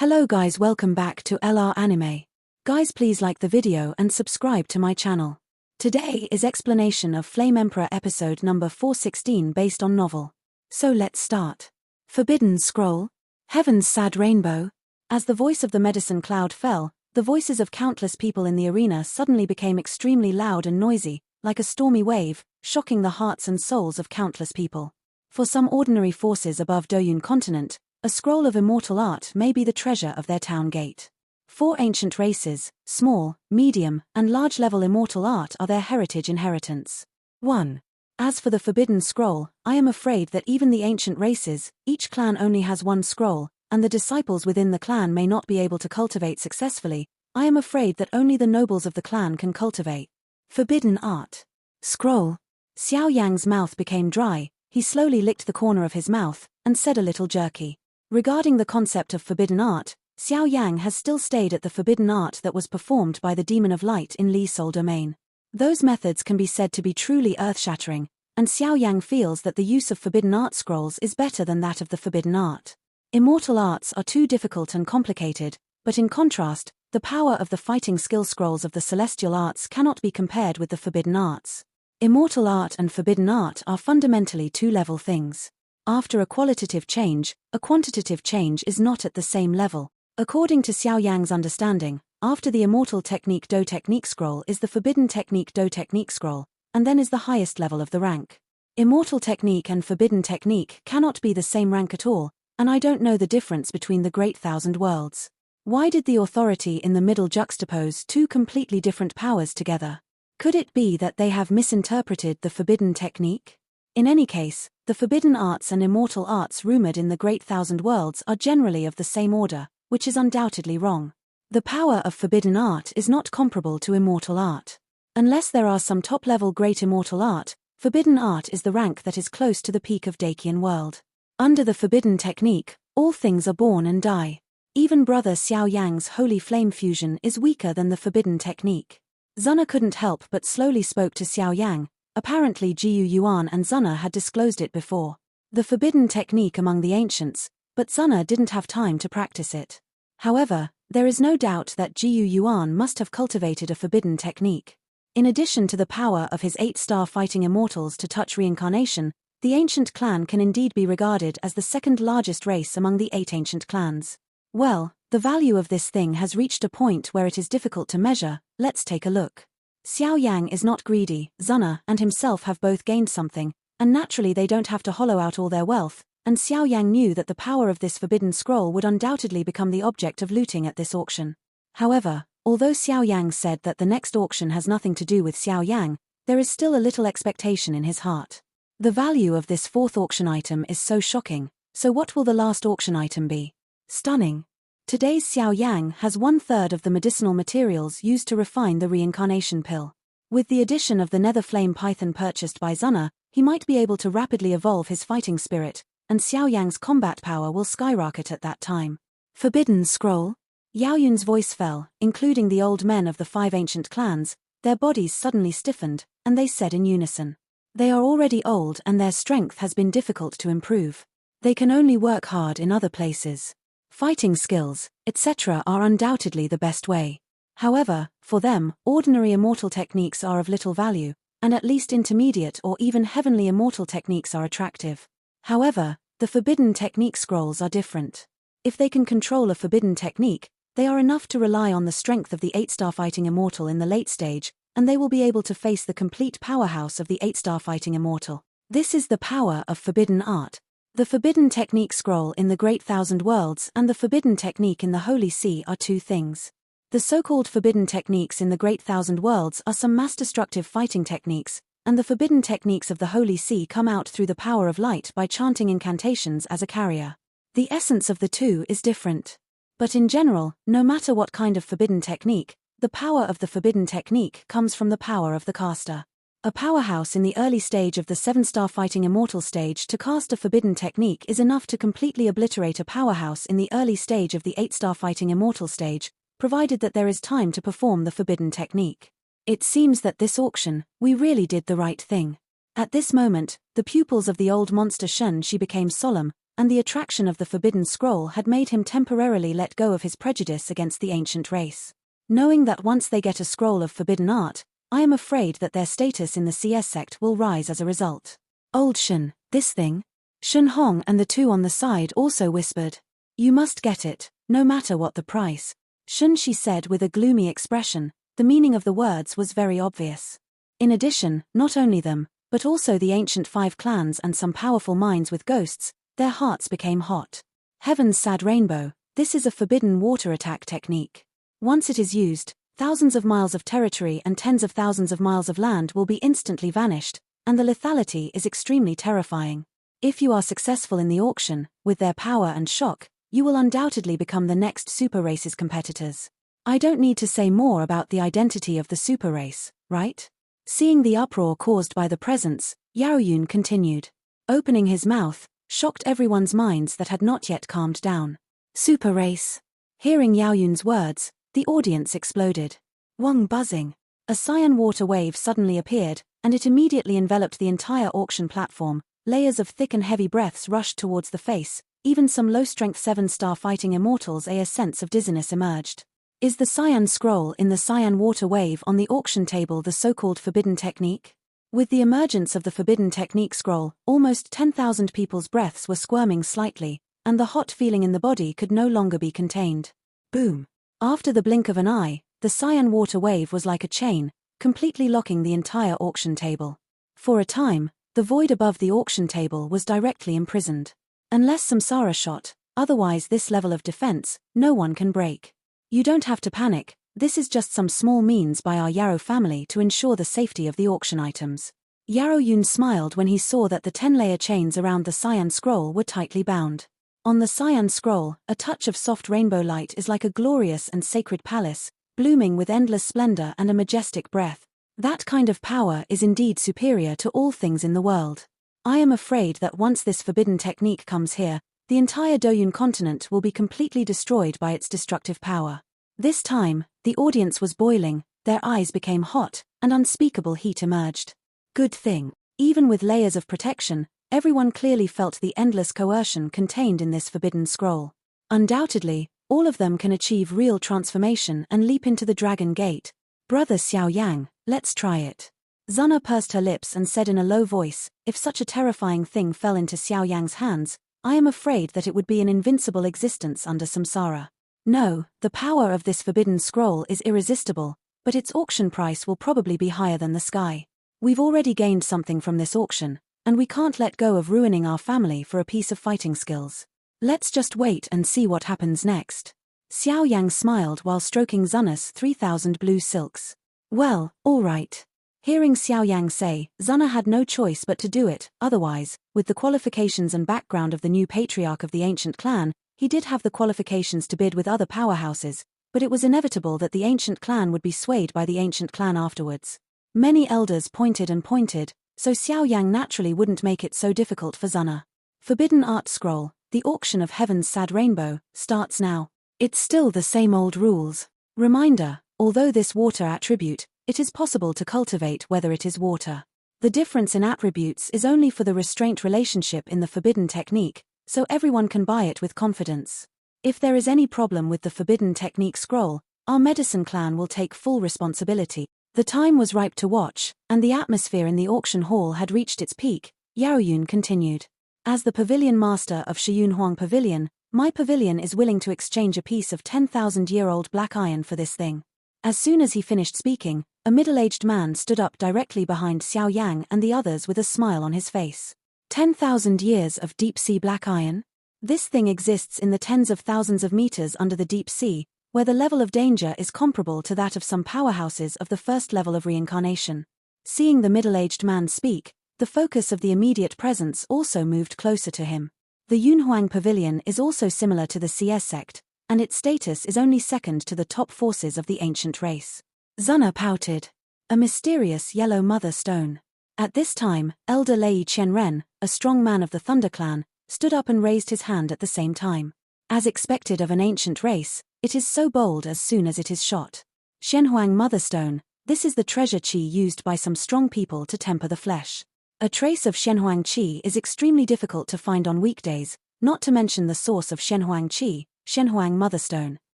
Hello guys, welcome back to LR Anime. Guys, please like the video and subscribe to my channel. Today is explanation of Flame Emperor episode number 416 based on novel. So let's start. Forbidden Scroll. Heaven's Sad Rainbow. As the voice of the medicine cloud fell, the voices of countless people in the arena suddenly became extremely loud and noisy, like a stormy wave, shocking the hearts and souls of countless people. For some ordinary forces above Doyun continent, a scroll of immortal art may be the treasure of their town gate. 4 ancient races, small, medium, and large-level immortal art are their heritage inheritance. 1. As for the Forbidden Scroll, I am afraid that even the ancient races, each clan only has one scroll, and the disciples within the clan may not be able to cultivate successfully. I am afraid that only the nobles of the clan can cultivate. Forbidden Art. Scroll. Xiao Yan's mouth became dry, he slowly licked the corner of his mouth, and said a little jerky. Regarding the concept of forbidden art, Xiao Yan has still stayed at the forbidden art that was performed by the Demon of Light in Li's Soul Domain. Those methods can be said to be truly earth-shattering, and Xiao Yan feels that the use of forbidden art scrolls is better than that of the forbidden art. Immortal arts are too difficult and complicated, but in contrast, the power of the fighting skill scrolls of the celestial arts cannot be compared with the forbidden arts. Immortal art and forbidden art are fundamentally two-level things. After a qualitative change, a quantitative change is not at the same level. According to Xiao Yang's understanding, after the Immortal Technique Do Technique Scroll is the Forbidden Technique Do Technique Scroll, and then is the highest level of the rank. Immortal Technique and Forbidden Technique cannot be the same rank at all, and I don't know the difference between the Great Thousand Worlds. Why did the authority in the middle juxtapose two completely different powers together? Could it be that they have misinterpreted the Forbidden Technique? In any case, the forbidden arts and immortal arts rumored in the Great Thousand Worlds are generally of the same order, which is undoubtedly wrong. The power of forbidden art is not comparable to immortal art. Unless there are some top-level great immortal art, forbidden art is the rank that is close to the peak of Dakian world. Under the forbidden technique, all things are born and die. Even brother Xiao Yang's holy flame fusion is weaker than the forbidden technique. Zuna couldn't help but slowly spoke to Xiao Yang. Apparently Jiu Yuan and Zuna had disclosed it before. The forbidden technique among the ancients, but Zuna didn't have time to practice it. However, there is no doubt that Jiu Yuan must have cultivated a forbidden technique. In addition to the power of his 8-star fighting immortals to touch reincarnation, the ancient clan can indeed be regarded as the second largest race among the 8 ancient clans. Well, the value of this thing has reached a point where it is difficult to measure. Let's take a look. Xiao Yang is not greedy, Zuna and himself have both gained something, and naturally they don't have to hollow out all their wealth, and Xiao Yang knew that the power of this forbidden scroll would undoubtedly become the object of looting at this auction. However, although Xiao Yang said that the next auction has nothing to do with Xiao Yang, there is still a little expectation in his heart. The value of this 4th auction item is so shocking, so what will the last auction item be? Stunning. Today's Xiao Yang has 1/3 of the medicinal materials used to refine the reincarnation pill. With the addition of the nether flame python purchased by Zuna, he might be able to rapidly evolve his fighting spirit, and Xiao Yang's combat power will skyrocket at that time. Forbidden Scroll. Yao Yun's voice fell, including the old men of the 5 ancient clans. Their bodies suddenly stiffened, and they said in unison. They are already old and their strength has been difficult to improve. They can only work hard in other places. Fighting skills, etc. are undoubtedly the best way. However, for them, ordinary immortal techniques are of little value, and at least intermediate or even heavenly immortal techniques are attractive. However, the forbidden technique scrolls are different. If they can control a forbidden technique, they are enough to rely on the strength of the 8-star fighting immortal in the late stage, and they will be able to face the complete powerhouse of the 8-star fighting immortal. This is the power of forbidden art. The Forbidden Technique Scroll in the Great Thousand Worlds and the Forbidden Technique in the Holy See are two things. The so-called Forbidden Techniques in the Great Thousand Worlds are some mass-destructive fighting techniques, and the Forbidden Techniques of the Holy See come out through the power of light by chanting incantations as a carrier. The essence of the two is different. But in general, no matter what kind of forbidden technique, the power of the forbidden technique comes from the power of the caster. A powerhouse in the early stage of the 7-star fighting immortal stage to cast a forbidden technique is enough to completely obliterate a powerhouse in the early stage of the 8-star fighting immortal stage, provided that there is time to perform the forbidden technique. It seems that this auction, we really did the right thing. At this moment, the pupils of the old monster Shun Shi became solemn, and the attraction of the forbidden scroll had made him temporarily let go of his prejudice against the ancient race. Knowing that once they get a scroll of forbidden art, I am afraid that their status in the CS sect will rise as a result. Old Shun, this thing? Shun Hong and the two on the side also whispered. You must get it, no matter what the price. Shun, she said with a gloomy expression. The meaning of the words was very obvious. In addition, not only them, but also the ancient 5 clans and some powerful minds with ghosts, their hearts became hot. Heaven's sad rainbow, this is a forbidden water attack technique. Once it is used, thousands of miles of territory and tens of thousands of miles of land will be instantly vanished, and the lethality is extremely terrifying. If you are successful in the auction, with their power and shock, you will undoubtedly become the next super race's competitors. I don't need to say more about the identity of the super race, right? Seeing the uproar caused by the presence, Xiao continued. Opening his mouth, shocked everyone's minds that had not yet calmed down. Super race. Hearing Xiao words, the audience exploded. Wang buzzing. A cyan water wave suddenly appeared, and it immediately enveloped the entire auction platform. Layers of thick and heavy breaths rushed towards the face, even some low-strength 7-star fighting immortals. A sense of dizziness emerged. Is the cyan scroll in the cyan water wave on the auction table the so-called forbidden technique? With the emergence of the forbidden technique scroll, almost 10,000 people's breaths were squirming slightly, and the hot feeling in the body could no longer be contained. Boom! After the blink of an eye, the cyan water wave was like a chain, completely locking the entire auction table. For a time, the void above the auction table was directly imprisoned. Unless Samsara shot, otherwise this level of defense, no one can break. You don't have to panic, this is just some small means by our Yarrow family to ensure the safety of the auction items. Yarrow smiled when he saw that the 10-layer chains around the cyan scroll were tightly bound. On the cyan scroll, a touch of soft rainbow light is like a glorious and sacred palace, blooming with endless splendor and a majestic breath. That kind of power is indeed superior to all things in the world. I am afraid that once this forbidden technique comes here, the entire Doyun continent will be completely destroyed by its destructive power. This time, the audience was boiling, their eyes became hot, and unspeakable heat emerged. Good thing. Even with layers of protection, everyone clearly felt the endless coercion contained in this forbidden scroll. Undoubtedly, all of them can achieve real transformation and leap into the Dragon Gate. Brother Xiao Yang, let's try it. Zuna pursed her lips and said in a low voice, if such a terrifying thing fell into Xiao Yang's hands, I am afraid that it would be an invincible existence under samsara. No, the power of this forbidden scroll is irresistible, but its auction price will probably be higher than the sky. We've already gained something from this auction, and we can't let go of ruining our family for a piece of fighting skills. Let's just wait and see what happens next. Xiao Yang smiled while stroking Zuna's 3,000 blue silks. Well, all right. Hearing Xiao Yang say, Zuna had no choice but to do it, otherwise, with the qualifications and background of the new patriarch of the ancient clan, he did have the qualifications to bid with other powerhouses, but it was inevitable that the ancient clan would be swayed by the ancient clan afterwards. Many elders pointed and pointed, so Xiao Yang naturally wouldn't make it so difficult for Zuna. Forbidden Art Scroll, the auction of Heaven's Sad Rainbow, starts now. It's still the same old rules. Reminder, although this water attribute, it is possible to cultivate whether it is water. The difference in attributes is only for the restraint relationship in the forbidden technique, so everyone can buy it with confidence. If there is any problem with the forbidden technique scroll, our medicine clan will take full responsibility. The time was ripe to watch, and the atmosphere in the auction hall had reached its peak. Yaoyun continued. As the pavilion master of Shiyunhuang Pavilion, my pavilion is willing to exchange a piece of 10,000-year-old black iron for this thing. As soon as he finished speaking, a middle-aged man stood up directly behind Xiao Yang and the others with a smile on his face. 10,000 years of deep-sea black iron? This thing exists in the tens of thousands of meters under the deep sea, where the level of danger is comparable to that of some powerhouses of the first level of reincarnation. Seeing the middle-aged man speak, the focus of the immediate presence also moved closer to him. The Yunhuang Pavilion is also similar to the CS sect, and its status is only second to the top forces of the ancient race. Zuna pouted. A mysterious yellow mother stone. At this time, Elder Lei Qianren, a strong man of the Thunder Clan, stood up and raised his hand at the same time. As expected of an ancient race, it is so bold as soon as it is shot. Shenhuang Motherstone, this is the treasure qi used by some strong people to temper the flesh. A trace of Shenhuang qi is extremely difficult to find on weekdays, not to mention the source of Shenhuang Qi, Shenhuang Motherstone.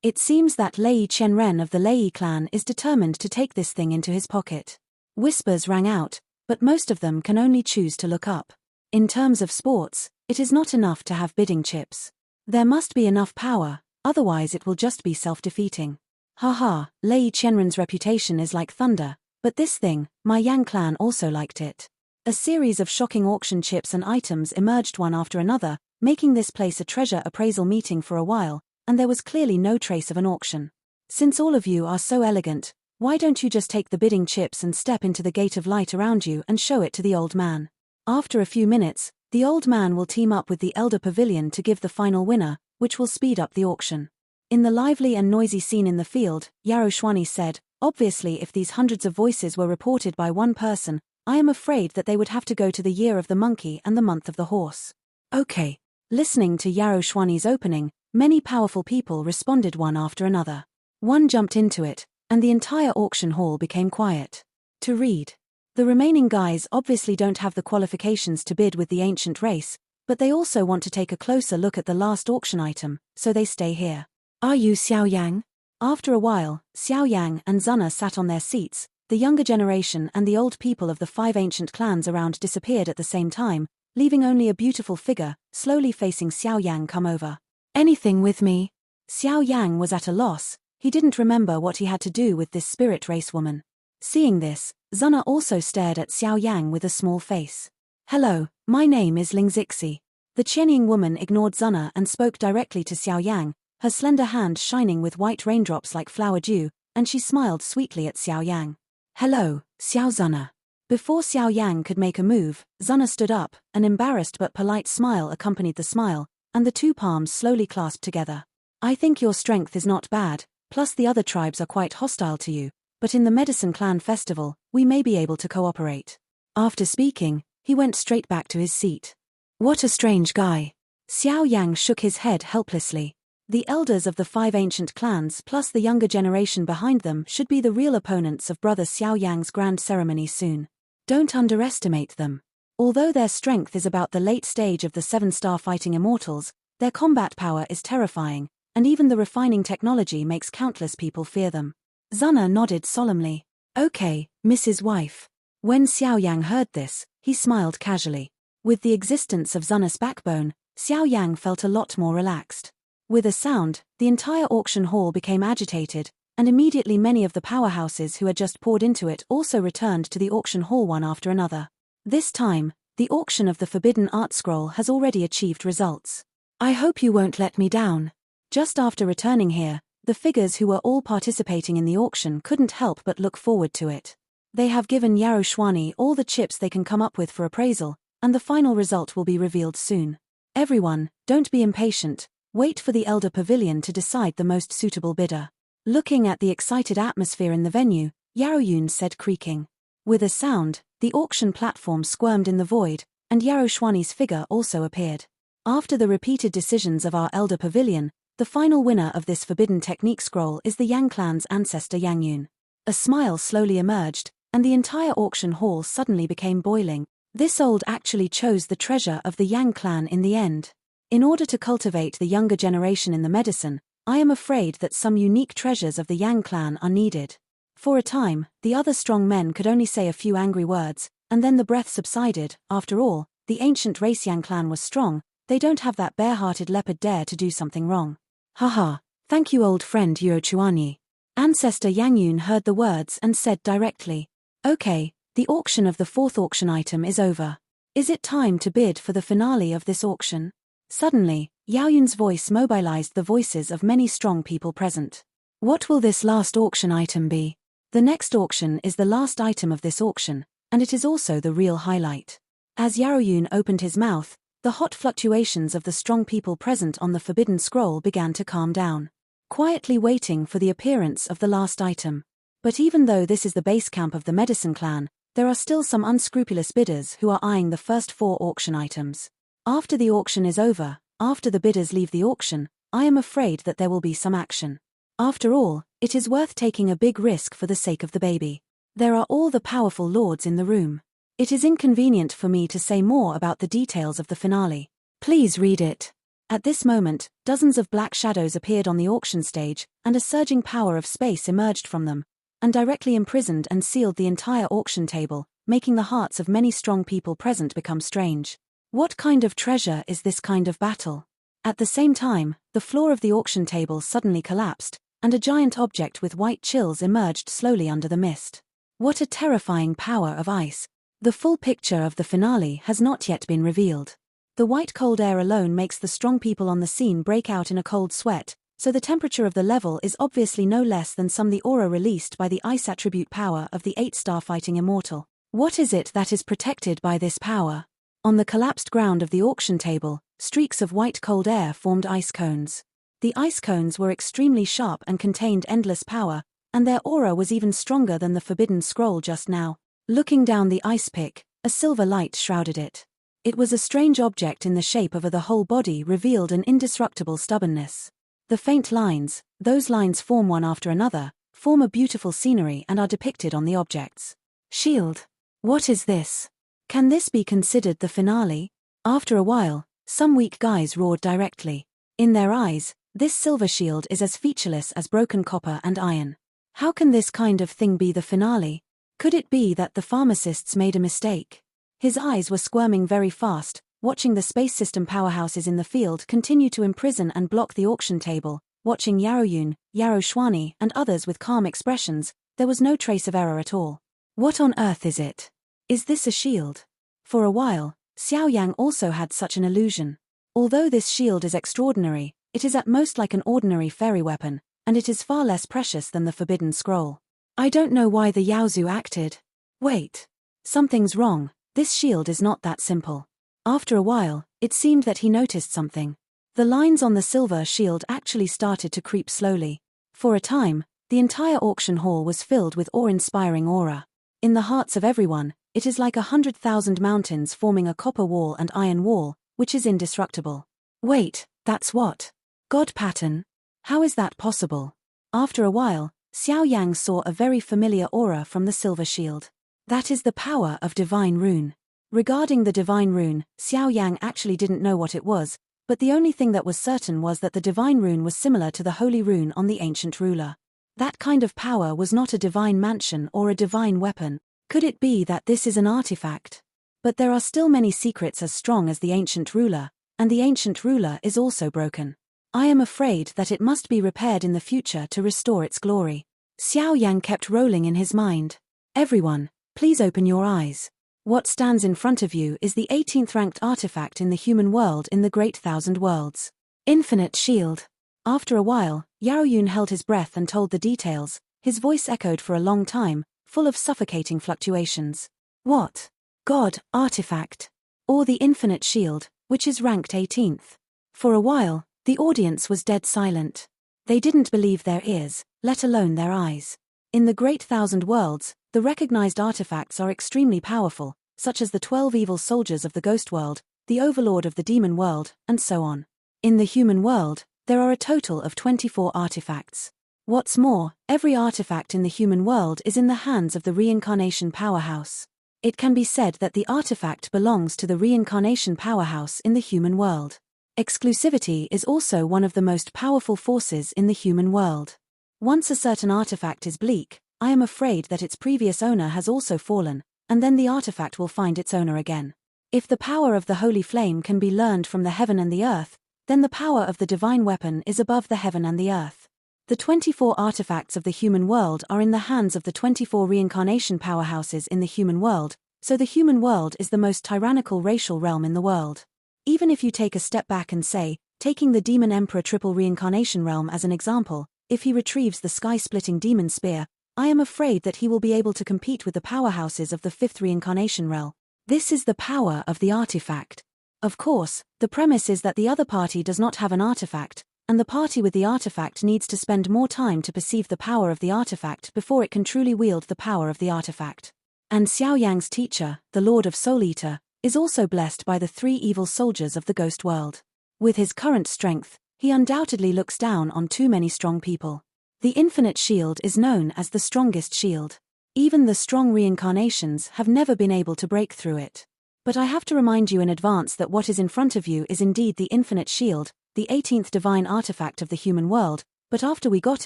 It seems that Lei Qianren of the Lei clan is determined to take this thing into his pocket. Whispers rang out, but most of them can only choose to look up. In terms of sports, it is not enough to have bidding chips. There must be enough power, otherwise it will just be self-defeating. Haha, Lei Qianren's reputation is like thunder, but this thing, my Yang clan also liked it. A series of shocking auction chips and items emerged one after another, making this place a treasure appraisal meeting for a while, and there was clearly no trace of an auction. Since all of you are so elegant, why don't you just take the bidding chips and step into the gate of light around you and show it to the old man? After a few minutes, the old man will team up with the elder pavilion to give the final winner, which will speed up the auction. In the lively and noisy scene in the field, Yaroshwani said, obviously if these hundreds of voices were reported by one person, I am afraid that they would have to go to the year of the monkey and the month of the horse. Okay. Listening to Yaroshwani's opening, many powerful people responded one after another. One jumped into it, and the entire auction hall became quiet. To read. The remaining guys obviously don't have the qualifications to bid with the ancient race, but they also want to take a closer look at the last auction item, so they stay here. Are you Xiao Yang? After a while, Xiao Yang and Zuna sat on their seats, the younger generation and the old people of the 5 ancient clans around disappeared at the same time, leaving only a beautiful figure, slowly facing Xiao Yang come over. Anything with me? Xiao Yang was at a loss, he didn't remember what he had to do with this spirit race woman. Seeing this, Zuna also stared at Xiao Yang with a small face. Hello, my name is Ling Zixi. The Qianying woman ignored Zuna and spoke directly to Xiao Yang, her slender hand shining with white raindrops like flower dew, and she smiled sweetly at Xiao Yang. Hello, Xiao Zuna. Before Xiao Yang could make a move, Zuna stood up, an embarrassed but polite smile accompanied the smile, and the two palms slowly clasped together. I think your strength is not bad, plus the other tribes are quite hostile to you, but in the Medicine Clan Festival, we may be able to cooperate. After speaking, he went straight back to his seat. What a strange guy. Xiao Yang shook his head helplessly. The elders of the 5 ancient clans plus the younger generation behind them should be the real opponents of brother Xiao Yang's grand ceremony soon. Don't underestimate them. Although their strength is about the late stage of the 7-star fighting immortals, their combat power is terrifying, and even the refining technology makes countless people fear them. Zuna nodded solemnly. Okay, Mrs. Wife. When Xiao Yang heard this, he smiled casually. With the existence of Zuna's backbone, Xiao Yang felt a lot more relaxed. With a sound, the entire auction hall became agitated, and immediately many of the powerhouses who had just poured into it also returned to the auction hall one after another. This time, the auction of the Forbidden Art Scroll has already achieved results. I hope you won't let me down. Just after returning here, the figures who were all participating in the auction couldn't help but look forward to it. They have given Yaroshwani all the chips they can come up with for appraisal, and the final result will be revealed soon. Everyone, don't be impatient, wait for the Elder Pavilion to decide the most suitable bidder. Looking at the excited atmosphere in the venue, Yaroyun said creaking. With a sound, the auction platform squirmed in the void, and Yaroshwani's figure also appeared. After the repeated decisions of our Elder Pavilion, the final winner of this forbidden technique scroll is the Yang clan's ancestor Yangyun. A smile slowly emerged, and the entire auction hall suddenly became boiling. This old actually chose the treasure of the Yang clan in the end. In order to cultivate the younger generation in the medicine, I am afraid that some unique treasures of the Yang clan are needed. For a time, the other strong men could only say a few angry words, and then the breath subsided. After all, the ancient race Yang clan was strong, they don't have that bare-hearted leopard dare to do something wrong. Haha, thank you old friend Yuochuanyi. Ancestor Yangyun heard the words and said directly. Okay, the auction of the 4th auction item is over. Is it time to bid for the finale of this auction? Suddenly, Yaoyun's voice mobilized the voices of many strong people present. What will this last auction item be? The next auction is the last item of this auction, and it is also the real highlight. As Yaoyun opened his mouth, the hot fluctuations of the strong people present on the forbidden scroll began to calm down, quietly waiting for the appearance of the last item. But even though this is the base camp of the Medicine Clan, there are still some unscrupulous bidders who are eyeing the first 4 auction items. After the auction is over, after the bidders leave the auction, I am afraid that there will be some action. After all, it is worth taking a big risk for the sake of the baby. There are all the powerful lords in the room. It is inconvenient for me to say more about the details of the finale. Please read it. At this moment, dozens of black shadows appeared on the auction stage, and a surging power of space emerged from them, and directly imprisoned and sealed the entire auction table, making the hearts of many strong people present become strange. What kind of treasure is this kind of battle? At the same time, the floor of the auction table suddenly collapsed, and a giant object with white chills emerged slowly under the mist. What a terrifying power of ice! The full picture of the finale has not yet been revealed. The white cold air alone makes the strong people on the scene break out in a cold sweat, so the temperature of the level is obviously no less than the aura released by the ice attribute power of the 8-star fighting immortal. What is it that is protected by this power? On the collapsed ground of the auction table, streaks of white cold air formed ice cones. The ice cones were extremely sharp and contained endless power, and their aura was even stronger than the forbidden scroll just now. Looking down the ice pick, a silver light shrouded it. It was a strange object in the shape of the whole body revealed an indestructible stubbornness. The faint lines, those lines form one after another, form a beautiful scenery and are depicted on the objects. Shield. What is this? Can this be considered the finale? After a while, some weak guys roared directly. In their eyes, this silver shield is as featureless as broken copper and iron. How can this kind of thing be the finale? Could it be that the pharmacists made a mistake? His eyes were squirming very fast, watching the space system powerhouses in the field continue to imprison and block the auction table, watching Yaoyun, Yaro Shwani, and others with calm expressions. There was no trace of error at all. What on earth is it? Is this a shield? For a while, Xiao Yan also had such an illusion. Although this shield is extraordinary, it is at most like an ordinary fairy weapon, and it is far less precious than the forbidden scroll. I don't know why the Yaozu acted. Wait. Something's wrong, this shield is not that simple. After a while, it seemed that he noticed something. The lines on the silver shield actually started to creep slowly. For a time, the entire auction hall was filled with awe-inspiring aura. In the hearts of everyone, it is like 100,000 mountains forming a copper wall and iron wall, which is indestructible. Wait, that's what? God pattern? How is that possible? After a while, Xiao Yang saw a very familiar aura from the silver shield. That is the power of divine rune. Regarding the divine rune, Xiao Yang actually didn't know what it was, but the only thing that was certain was that the divine rune was similar to the holy rune on the ancient ruler. That kind of power was not a divine mansion or a divine weapon. Could it be that this is an artifact? But there are still many secrets as strong as the ancient ruler, and the ancient ruler is also broken. I am afraid that it must be repaired in the future to restore its glory. Xiao Yang kept rolling in his mind. Everyone, please open your eyes. What stands in front of you is the 18th ranked artifact in the human world in the Great Thousand Worlds. Infinite Shield. After a while, Yaoyun held his breath and told the details. His voice echoed for a long time, full of suffocating fluctuations. What? God, artifact. Or the Infinite Shield, which is ranked 18th. For a while, the audience was dead silent. They didn't believe their ears, let alone their eyes. In the Great Thousand Worlds, the recognized artifacts are extremely powerful, such as the 12 evil soldiers of the ghost world, the overlord of the demon world, and so on. In the human world, there are a total of 24 artifacts. What's more, every artifact in the human world is in the hands of the reincarnation powerhouse. It can be said that the artifact belongs to the reincarnation powerhouse in the human world. Exclusivity is also one of the most powerful forces in the human world. Once a certain artifact is bleak, I am afraid that its previous owner has also fallen, and then the artifact will find its owner again. If the power of the holy flame can be learned from the heaven and the earth, then the power of the divine weapon is above the heaven and the earth. The 24 artifacts of the human world are in the hands of the 24 reincarnation powerhouses in the human world, so the human world is the most tyrannical racial realm in the world. Even if you take a step back and say, taking the Demon Emperor triple reincarnation realm as an example, if he retrieves the sky-splitting demon spear, I am afraid that he will be able to compete with the powerhouses of the 5th reincarnation realm. This is the power of the artifact. Of course, the premise is that the other party does not have an artifact, and the party with the artifact needs to spend more time to perceive the power of the artifact before it can truly wield the power of the artifact. And Xiao Yang's teacher, the Lord of Soul Eater, is also blessed by the 3 evil soldiers of the ghost world. With his current strength, he undoubtedly looks down on too many strong people. The Infinite Shield is known as the strongest shield. Even the strong reincarnations have never been able to break through it. But I have to remind you in advance that what is in front of you is indeed the Infinite Shield, the 18th divine artifact of the human world, but after we got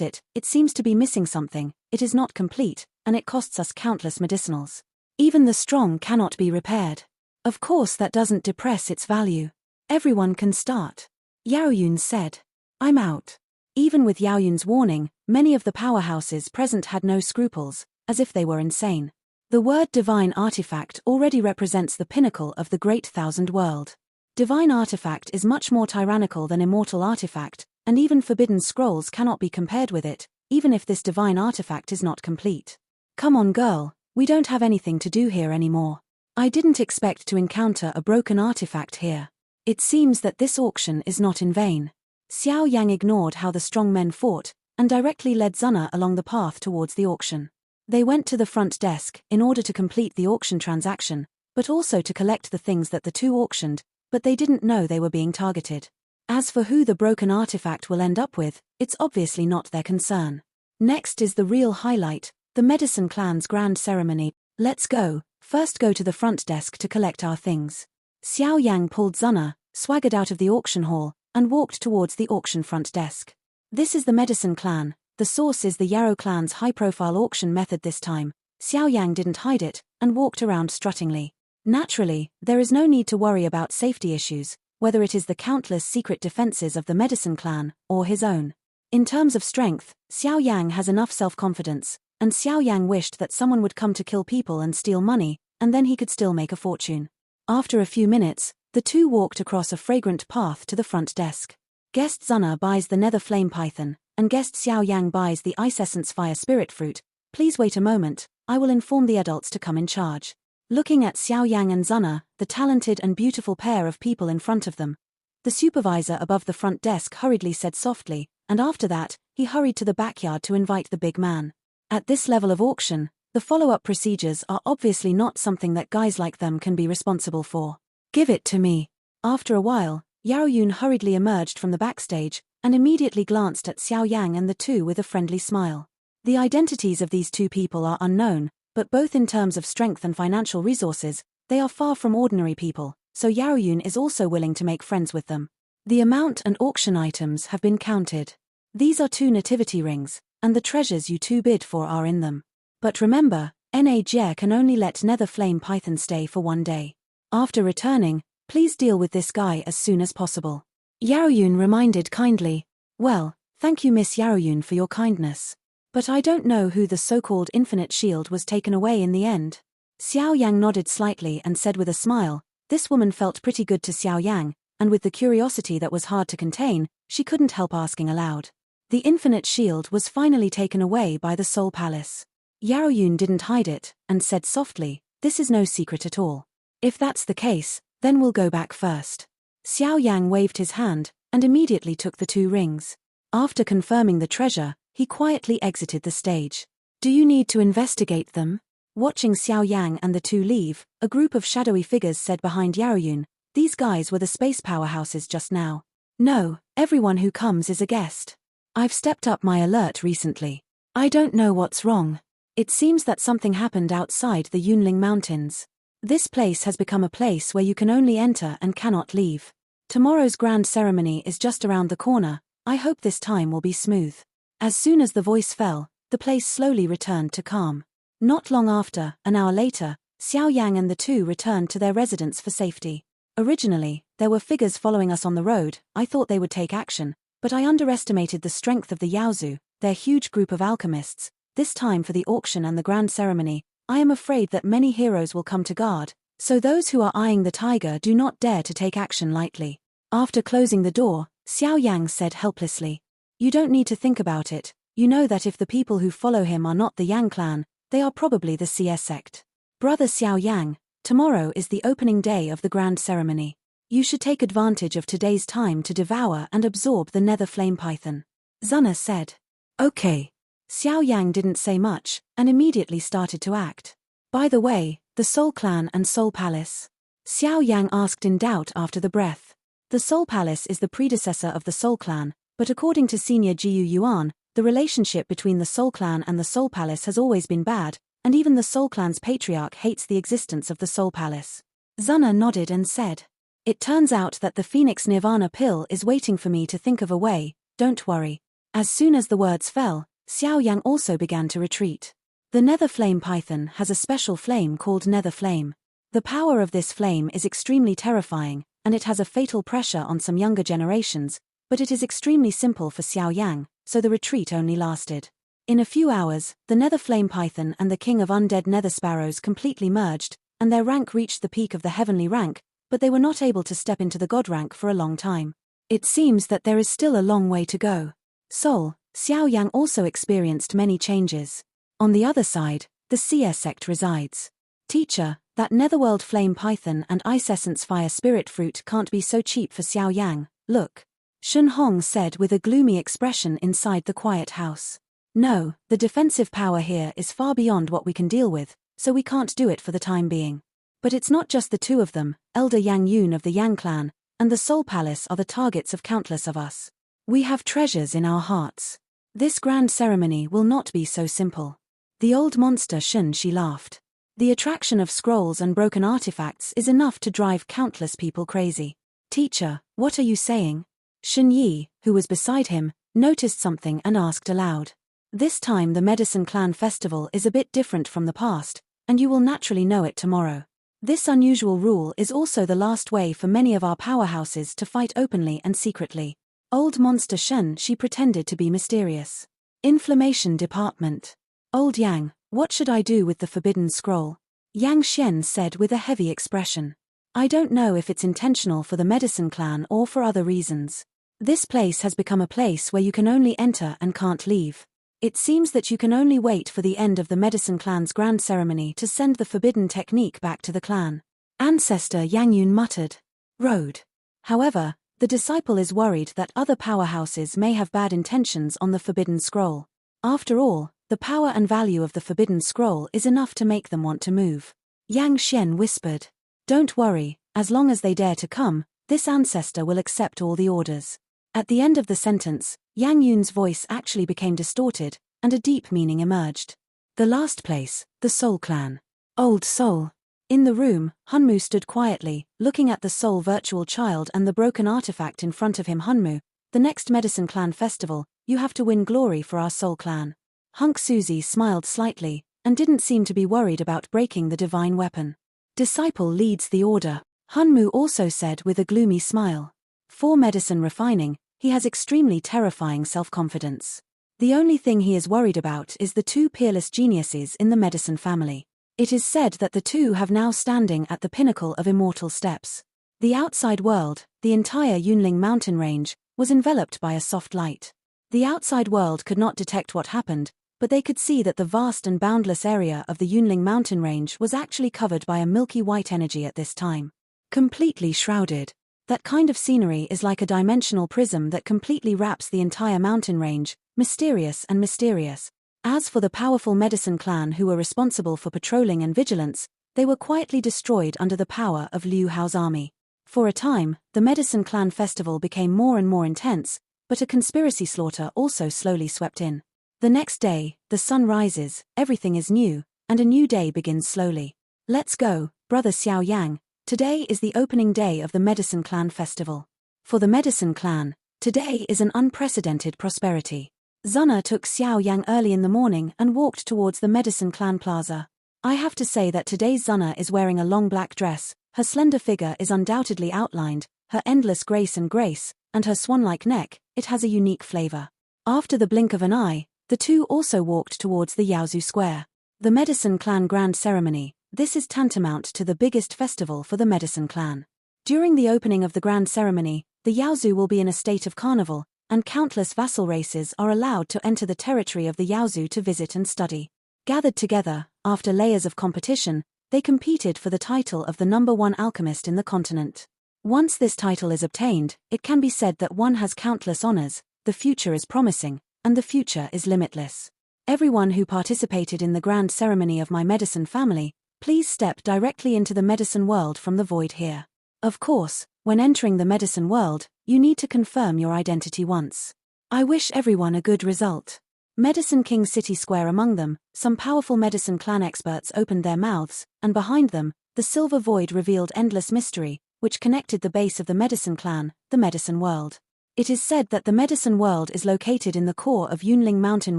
it, it seems to be missing something, it is not complete, and it costs us countless medicinals. Even the strong cannot be repaired. Of course that doesn't depress its value. Everyone can start. Yaoyun said. I'm out. Even with Yaoyun's warning, many of the powerhouses present had no scruples, as if they were insane. The word divine artifact already represents the pinnacle of the great thousand world. Divine artifact is much more tyrannical than immortal artifact, and even forbidden scrolls cannot be compared with it, even if this divine artifact is not complete. Come on girl, we don't have anything to do here anymore. I didn't expect to encounter a broken artifact here. It seems that this auction is not in vain. Xiao Yang ignored how the strong men fought, and directly led Zuna along the path towards the auction. They went to the front desk in order to complete the auction transaction, but also to collect the things that the two auctioned, but they didn't know they were being targeted. As for who the broken artifact will end up with, it's obviously not their concern. Next is the real highlight, the Medicine Clan's grand ceremony. Let's go, first go to the front desk to collect our things. Xiao Yang pulled Zuna, swaggered out of the auction hall, and walked towards the auction front desk. This is the Medicine Clan, the source is the Yarrow clan's high-profile auction method this time. Xiao Yang didn't hide it, and walked around struttingly. Naturally, there is no need to worry about safety issues, whether it is the countless secret defenses of the Medicine Clan, or his own. In terms of strength, Xiao Yang has enough self-confidence, and Xiao Yang wished that someone would come to kill people and steal money, and then he could still make a fortune. After a few minutes, the two walked across a fragrant path to the front desk. Guest Zuna buys the Nether Flame Python, and Guest Xiao Yang buys the Ice Essence Fire Spirit Fruit. Please wait a moment, I will inform the adults to come in charge. Looking at Xiao Yang and Zuna, the talented and beautiful pair of people in front of them, the supervisor above the front desk hurriedly said softly, and after that, he hurried to the backyard to invite the big man. At this level of auction, the follow-up procedures are obviously not something that guys like them can be responsible for. Give it to me. After a while, Yaoyun hurriedly emerged from the backstage, and immediately glanced at Xiao Yang and the two with a friendly smile. The identities of these two people are unknown, but both in terms of strength and financial resources, they are far from ordinary people, so Yaoyun is also willing to make friends with them. The amount and auction items have been counted. These are 2 nativity rings, and the treasures you two bid for are in them. But remember, Jie can only let Nether Flame Python stay for 1 day. After returning, please deal with this guy as soon as possible. Yaoyun reminded kindly. Well, thank you Miss Yaoyun for your kindness. But I don't know who the so-called infinite shield was taken away in the end. Xiao Yang nodded slightly and said with a smile, this woman felt pretty good to Xiao Yang, and with the curiosity that was hard to contain, she couldn't help asking aloud. The infinite shield was finally taken away by the Soul Palace. Yaoyun didn't hide it, and said softly, this is no secret at all. If that's the case, then we'll go back first. Xiao Yang waved his hand, and immediately took the 2 rings. After confirming the treasure, he quietly exited the stage. Do you need to investigate them? Watching Xiao Yang and the 2 leave, a group of shadowy figures said behind Yaoyun, these guys were the space powerhouses just now. No, everyone who comes is a guest. I've stepped up my alert recently. I don't know what's wrong. It seems that something happened outside the Yunling Mountains. This place has become a place where you can only enter and cannot leave. Tomorrow's grand ceremony is just around the corner. I hope this time will be smooth. As soon as the voice fell, the place slowly returned to calm. Not long after, an hour later, Xiao Yang and the 2 returned to their residence for safety. Originally, there were figures following us on the road. I thought they would take action, but I underestimated the strength of the Yaozu, their huge group of alchemists. This time for the auction and the grand ceremony, I am afraid that many heroes will come to guard, so those who are eyeing the tiger do not dare to take action lightly. After closing the door, Xiao Yang said helplessly, you don't need to think about it, you know that if the people who follow him are not the Yang clan, they are probably the CS sect. Brother Xiao Yang, tomorrow is the opening day of the grand ceremony. You should take advantage of today's time to devour and absorb the Nether Flame Python. Zuna said. Okay. Xiao Yang didn't say much, and immediately started to act. By the way, the Soul Clan and Soul Palace. Xiao Yang asked in doubt after the breath. The Soul Palace is the predecessor of the Soul Clan, but according to Senior Jiu Yuan, the relationship between the Soul Clan and the Soul Palace has always been bad, and even the Soul Clan's patriarch hates the existence of the Soul Palace. Zuna nodded and said, It turns out that the Phoenix Nirvana pill is waiting for me to think of a way, don't worry. As soon as the words fell, Xiao Yang also began to retreat. The nether flame python has a special flame called nether flame. The power of this flame is extremely terrifying, and it has a fatal pressure on some younger generations, but it is extremely simple for Xiao Yang, so the retreat only lasted. In a few hours, the nether flame python and the king of undead nether sparrows completely merged, and their rank reached the peak of the heavenly rank, but they were not able to step into the god rank for a long time. It seems that there is still a long way to go. Soul, Xiao Yang also experienced many changes. On the other side, the Seer sect resides. Teacher, that netherworld flame python and ice essence fire spirit fruit can't be so cheap for Xiao Yang, look. Shun Hong said with a gloomy expression inside the quiet house. No, the defensive power here is far beyond what we can deal with, so we can't do it for the time being. But it's not just the two of them, Elder Yang Yun of the Yang clan, and the Soul Palace are the targets of countless of us. We have treasures in our hearts. This grand ceremony will not be so simple. The old monster Shun, she laughed. The attraction of scrolls and broken artifacts is enough to drive countless people crazy. Teacher, what are you saying? Shun Yi, who was beside him, noticed something and asked aloud. This time the Medicine Clan festival is a bit different from the past, and you will naturally know it tomorrow. This unusual rule is also the last way for many of our powerhouses to fight openly and secretly. Old monster Shen, she pretended to be mysterious. Inflammation department. Old Yang, what should I do with the forbidden scroll? Yang Xian said with a heavy expression. I don't know if it's intentional for the Medicine Clan or for other reasons. This place has become a place where you can only enter and can't leave. It seems that you can only wait for the end of the Medicine Clan's grand ceremony to send the forbidden technique back to the clan. Ancestor Yang Yun muttered. Road. However, the disciple is worried that other powerhouses may have bad intentions on the forbidden scroll. After all, the power and value of the forbidden scroll is enough to make them want to move. Yang Xian whispered. Don't worry, as long as they dare to come, this ancestor will accept all the orders. At the end of the sentence, Yang Yun's voice actually became distorted, and a deep meaning emerged. The last place, the Soul Clan. Old Soul. In the room, Hunmu stood quietly, looking at the Soul virtual child and the broken artifact in front of him. Hunmu, the next Medicine Clan festival, you have to win glory for our Soul Clan. Hunk Suzy smiled slightly, and didn't seem to be worried about breaking the divine weapon. Disciple leads the order, Hunmu also said with a gloomy smile. For medicine refining, he has extremely terrifying self-confidence. The only thing he is worried about is the two peerless geniuses in the medicine family. It is said that the two have now standing at the pinnacle of immortal steps. The outside world, the entire Yunling mountain range, was enveloped by a soft light. The outside world could not detect what happened, but they could see that the vast and boundless area of the Yunling mountain range was actually covered by a milky white energy at this time. Completely shrouded. That kind of scenery is like a dimensional prism that completely wraps the entire mountain range, mysterious and mysterious. As for the powerful Medicine Clan who were responsible for patrolling and vigilance, they were quietly destroyed under the power of Liu Hao's army. For a time, the Medicine Clan festival became more and more intense, but a conspiracy slaughter also slowly swept in. The next day, the sun rises, everything is new, and a new day begins slowly. Let's go, brother Xiao Yang. Today is the opening day of the Medicine Clan festival. For the Medicine Clan, today is an unprecedented prosperity. Zuna took Xiao Yang early in the morning and walked towards the Medicine Clan plaza. I have to say that today's Zuna is wearing a long black dress, her slender figure is undoubtedly outlined, her endless grace, and her swan-like neck, it has a unique flavor. After the blink of an eye, the two also walked towards the Yaozu Square. The Medicine Clan Grand Ceremony. This is tantamount to the biggest festival for the Medicine Clan. During the opening of the grand ceremony, the Yaozu will be in a state of carnival, and countless vassal races are allowed to enter the territory of the Yaozu to visit and study. Gathered together, after layers of competition, they competed for the title of the #1 alchemist in the continent. Once this title is obtained, it can be said that one has countless honors, the future is promising, and the future is limitless. Everyone who participated in the grand ceremony of my medicine family, please step directly into the medicine world from the void here. Of course, when entering the medicine world, you need to confirm your identity once. I wish everyone a good result. Medicine King City Square among them, some powerful Medicine Clan experts opened their mouths, and behind them, the silver void revealed endless mystery, which connected the base of the medicine clan, the medicine world. It is said that the medicine world is located in the core of Yunling mountain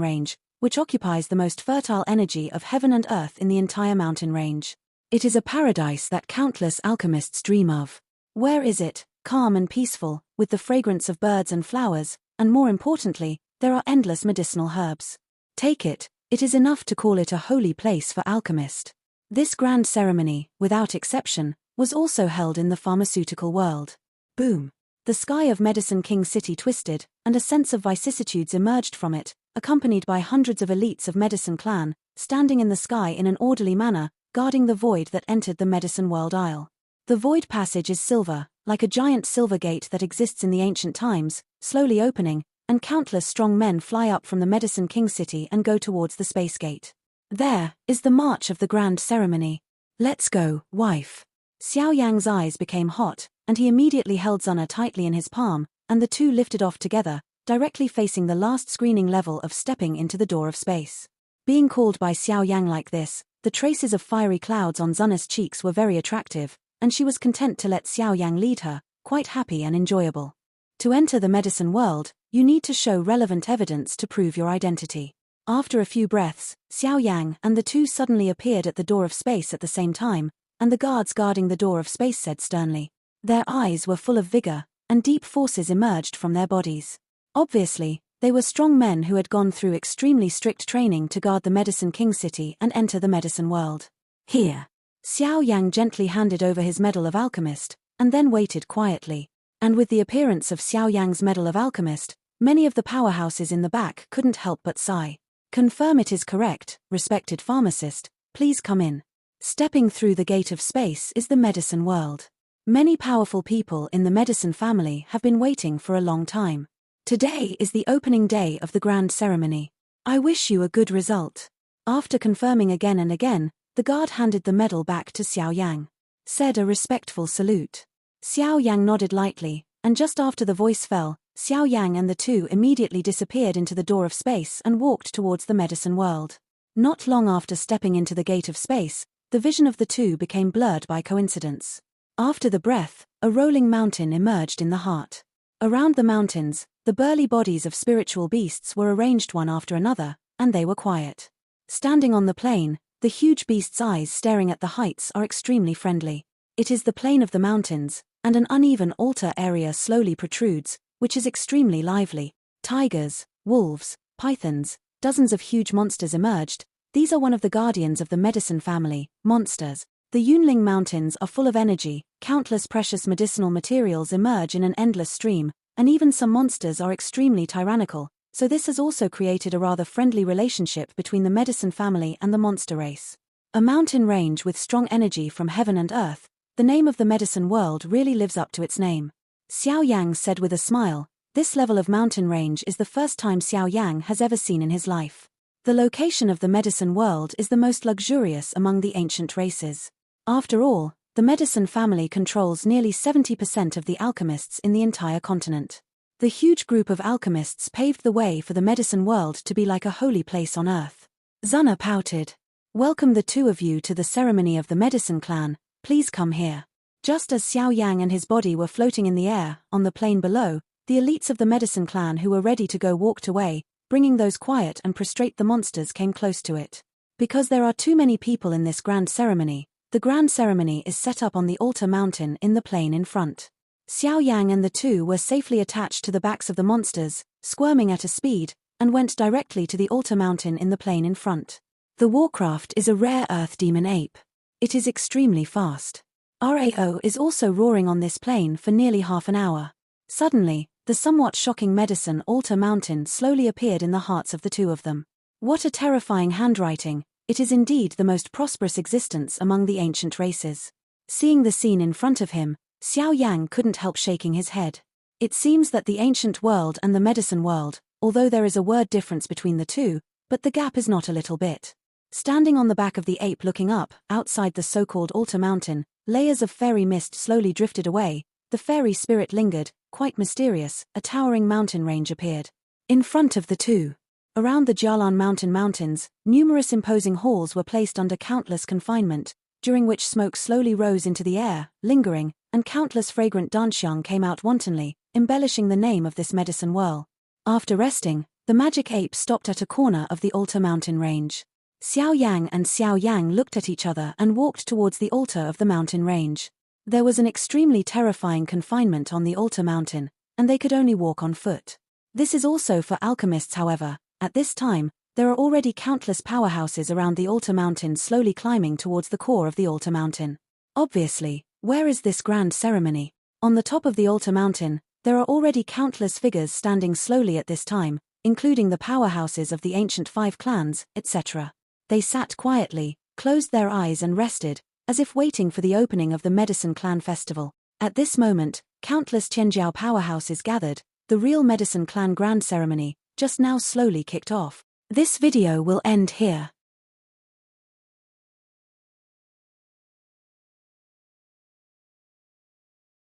range, which occupies the most fertile energy of heaven and earth in the entire mountain range. It is a paradise that countless alchemists dream of. Where is it? Calm and peaceful, with the fragrance of birds and flowers, and more importantly, there are endless medicinal herbs. Take it, it is enough to call it a holy place for alchemist. This grand ceremony, without exception, was also held in the pharmaceutical world. Boom! The sky of Medicine King City twisted, and a sense of vicissitudes emerged from it, accompanied by hundreds of elites of Medicine Clan, standing in the sky in an orderly manner, guarding the void that entered the Medicine World Isle. The void passage is silver, like a giant silver gate that exists in the ancient times, slowly opening, and countless strong men fly up from the Medicine King City and go towards the space gate. There is the march of the grand ceremony. Let's go, wife. Xiao Yang's eyes became hot, and he immediately held Zuna tightly in his palm, and the two lifted off together, directly facing the last screening level of stepping into the door of space. Being called by Xiao Yang like this, the traces of fiery clouds on Zuna's cheeks were very attractive, and she was content to let Xiao Yang lead her, quite happy and enjoyable. To enter the medicine world, you need to show relevant evidence to prove your identity. After a few breaths, Xiao Yang and the two suddenly appeared at the door of space at the same time, and the guards guarding the door of space said sternly. Their eyes were full of vigor, and deep forces emerged from their bodies. Obviously, they were strong men who had gone through extremely strict training to guard the Medicine King City and enter the medicine world. Here. Xiao Yang gently handed over his Medal of Alchemist, and then waited quietly. And with the appearance of Xiao Yang's Medal of Alchemist, many of the powerhouses in the back couldn't help but sigh. Confirm it is correct, respected pharmacist, please come in. Stepping through the gate of space is the medicine world. Many powerful people in the medicine family have been waiting for a long time. Today is the opening day of the grand ceremony. I wish you a good result. After confirming again and again, the guard handed the medal back to Xiao Yang. Said a respectful salute. Xiao Yang nodded lightly, and just after the voice fell, Xiao Yang and the two immediately disappeared into the door of space and walked towards the medicine world. Not long after stepping into the gate of space, the vision of the two became blurred by coincidence. After the breath, a rolling mountain emerged in the heart. Around the mountains, the burly bodies of spiritual beasts were arranged one after another, and they were quiet. Standing on the plain, the huge beasts' eyes staring at the heights are extremely friendly. It is the plain of the mountains, and an uneven altar area slowly protrudes, which is extremely lively. Tigers, wolves, pythons, dozens of huge monsters emerged. These are one of the guardians of the medicine family, monsters. The Yunling Mountains are full of energy, countless precious medicinal materials emerge in an endless stream, and even some monsters are extremely tyrannical, so this has also created a rather friendly relationship between the medicine family and the monster race. A mountain range with strong energy from heaven and earth, the name of the medicine world really lives up to its name. Xiao Yang said with a smile, this level of mountain range is the first time Xiao Yang has ever seen in his life. The location of the medicine world is the most luxurious among the ancient races. After all, the medicine family controls nearly 70% of the alchemists in the entire continent. The huge group of alchemists paved the way for the medicine world to be like a holy place on earth. Zuna pouted. Welcome the two of you to the ceremony of the medicine clan, please come here. Just as Xiao Yang and his body were floating in the air, on the plain below, the elites of the medicine clan who were ready to go walked away, bringing those quiet and prostrate the monsters came close to it. Because there are too many people in this grand ceremony, the grand ceremony is set up on the altar mountain in the plain in front. Xiao Yang and the two were safely attached to the backs of the monsters, squirming at a speed, and went directly to the altar mountain in the plain in front. The warcraft is a rare earth demon ape. It is extremely fast. RAO is also roaring on this plain for nearly half an hour. Suddenly, the somewhat shocking medicine altar mountain slowly appeared in the hearts of the two of them. What a terrifying handwriting! It is indeed the most prosperous existence among the ancient races. Seeing the scene in front of him, Xiao Yang couldn't help shaking his head. It seems that the ancient world and the medicine world, although there is a word difference between the two, but the gap is not a little bit. Standing on the back of the ape looking up, outside the so-called altar mountain, layers of fairy mist slowly drifted away, the fairy spirit lingered, quite mysterious, a towering mountain range appeared. In front of the two. Around the Jialan mountains, numerous imposing halls were placed under countless confinement, during which smoke slowly rose into the air, lingering, and countless fragrant danxiang came out wantonly, embellishing the name of this medicine whirl. After resting, the magic ape stopped at a corner of the altar mountain range. Xiao Yang and Xiao Yang looked at each other and walked towards the altar of the mountain range. There was an extremely terrifying confinement on the altar mountain, and they could only walk on foot. This is also for alchemists, however. At this time, there are already countless powerhouses around the altar mountain slowly climbing towards the core of the altar mountain. Obviously, where is this grand ceremony? On the top of the altar mountain, there are already countless figures standing slowly at this time, including the powerhouses of the ancient 5 clans, etc. They sat quietly, closed their eyes and rested, as if waiting for the opening of the Medicine Clan festival. At this moment, countless Tianjiao powerhouses gathered. The real Medicine Clan grand ceremony, just now slowly kicked off. This video will end here.